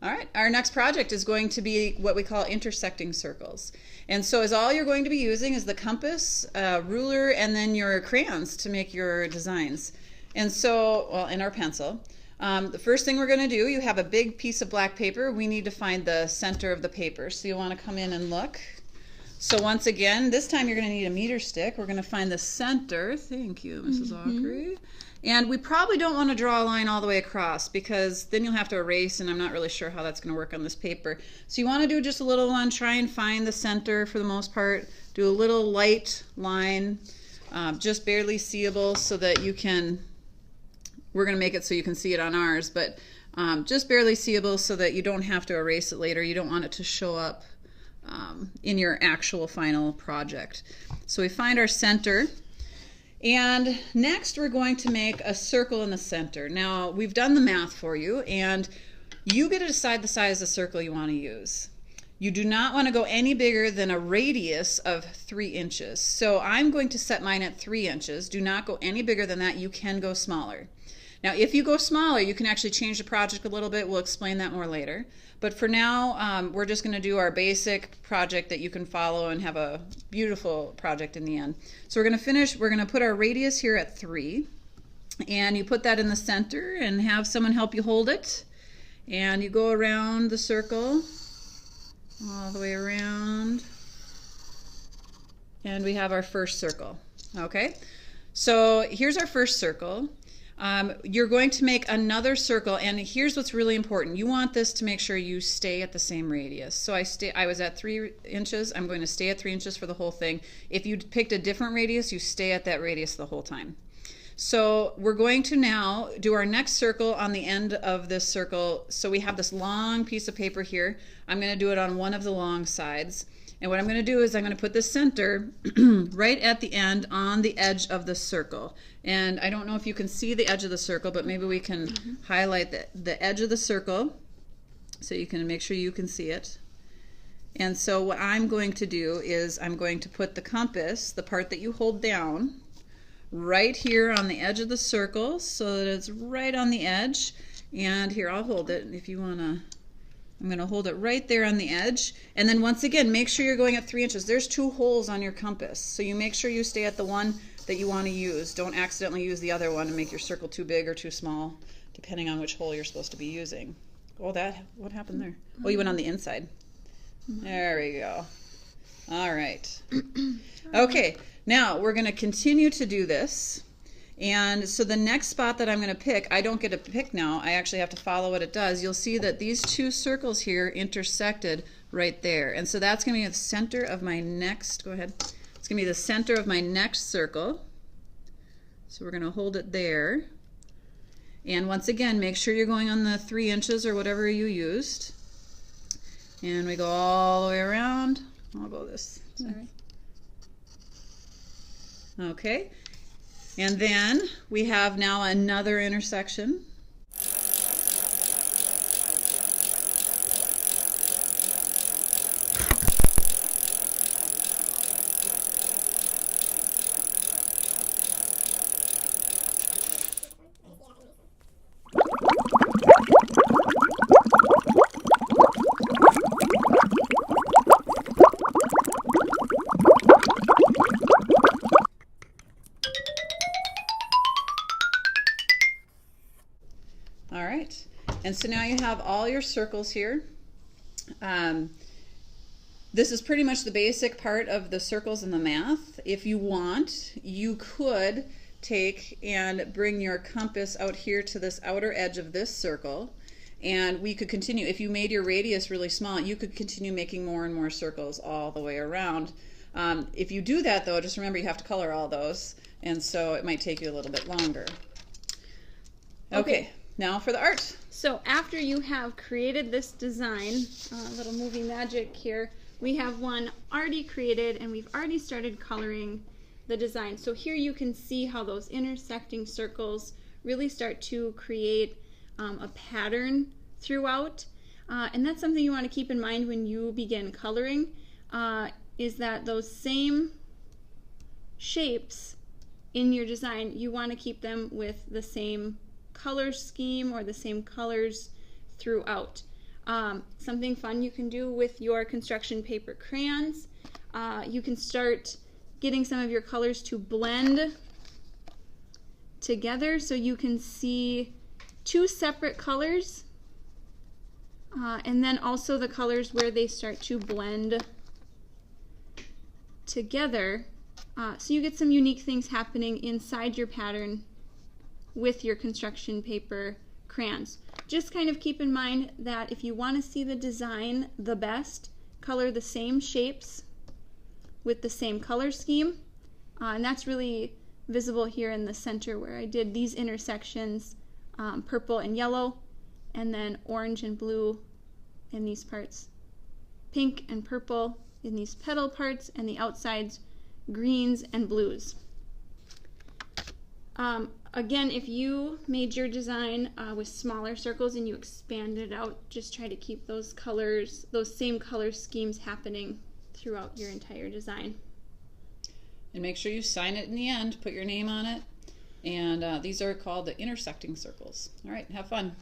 All right, our next project is going to be what we call intersecting circles. And so as all you're going to be using is the compass, ruler, and then your crayons to make your designs. And so, well, and our pencil. The first thing we're going to do, you have a big piece of black paper. We need to find the center of the paper. So you want to come in and look. So once again, this time you're going to need a meter stick. We're going to find the center. Thank you, Mrs. Aukry. And we probably don't want to draw a line all the way across because then you'll have to erase, and I'm not really sure how that's going to work on this paper. So you want to do just a little one, try and find the center for the most part. Do a little light line, just barely seeable so that you can, we're going to make it so you can see it on ours, but just barely seeable so that you don't have to erase it later. You don't want it to show up in your actual final project. So we find our center. And next we're going to make a circle in the center. Now we've done the math for you and you get to decide the size of the circle you want to use. You do not want to go any bigger than a radius of 3 inches. So I'm going to set mine at 3 inches. Do not go any bigger than that. You can go smaller. Now if you go smaller, you can actually change the project a little bit. We'll explain that more later. But for now, we're just going to do our basic project that you can follow and have a beautiful project in the end. So we're going to finish, we're going to put our radius here at 3. And you put that in the center and have someone help you hold it. And you go around the circle, all the way around. And we have our first circle. Okay, so here's our first circle. You're going to make another circle, and here's what's really important. You want this to make sure you stay at the same radius. So I was at 3 inches. I'm going to stay at 3 inches for the whole thing. If you picked a different radius, you stay at that radius the whole time. So we're going to now do our next circle on the end of this circle. So we have this long piece of paper here. I'm going to do it on one of the long sides. And what I'm going to do is I'm going to put the center right at the end on the edge of the circle. And I don't know if you can see the edge of the circle, but maybe we can highlight the edge of the circle so you can make sure you can see it. And so what I'm going to do is I'm going to put the compass, the part that you hold down, right here on the edge of the circle so that it's right on the edge. And here, I'll hold it if you want to. I'm going to hold it right there on the edge. And then once again, make sure you're going at 3 inches. There's 2 holes on your compass. So you make sure you stay at the one that you want to use. Don't accidentally use the other one and make your circle too big or too small, depending on which hole you're supposed to be using. Oh, what happened there? Oh, you went on the inside. There we go. All right. Okay, now we're going to continue to do this. And so the next spot that I'm going to pick, I don't get to pick now. I actually have to follow what it does. You'll see that these 2 circles here intersected right there. And so that's going to be the center of my next, go ahead. It's going to be the center of my next circle. So we're going to hold it there. And once again, make sure you're going on the 3 inches or whatever you used. And we go all the way around. I'll go this. Sorry. Okay. And then we have now another intersection. All right, and so now you have all your circles here. This is pretty much the basic part of the circles in the math. If you want, you could take and bring your compass out here to this outer edge of this circle, and we could continue. If you made your radius really small, you could continue making more and more circles all the way around. If you do that though, just remember you have to color all those, and so it might take you a little bit longer. Okay. Now for the art. So after you have created this design, little movie magic here, we have one already created and we've already started coloring the design. So here you can see how those intersecting circles really start to create a pattern throughout. And that's something you want to keep in mind when you begin coloring, is that those same shapes in your design, you want to keep them with the same color scheme or the same colors throughout. Something fun you can do with your construction paper crayons. You can start getting some of your colors to blend together so you can see two separate colors, and then also the colors where they start to blend together, so you get some unique things happening inside your pattern with your construction paper crayons. Just kind of keep in mind that if you want to see the design the best, color the same shapes with the same color scheme, and that's really visible here in the center where I did these intersections, purple and yellow, and then orange and blue in these parts, pink and purple in these petal parts, and the outsides greens and blues. Again, if you made your design with smaller circles and you expanded it out, just try to keep those colors, those same color schemes happening throughout your entire design. And make sure you sign it in the end, put your name on it. And these are called the intersecting circles. All right, have fun.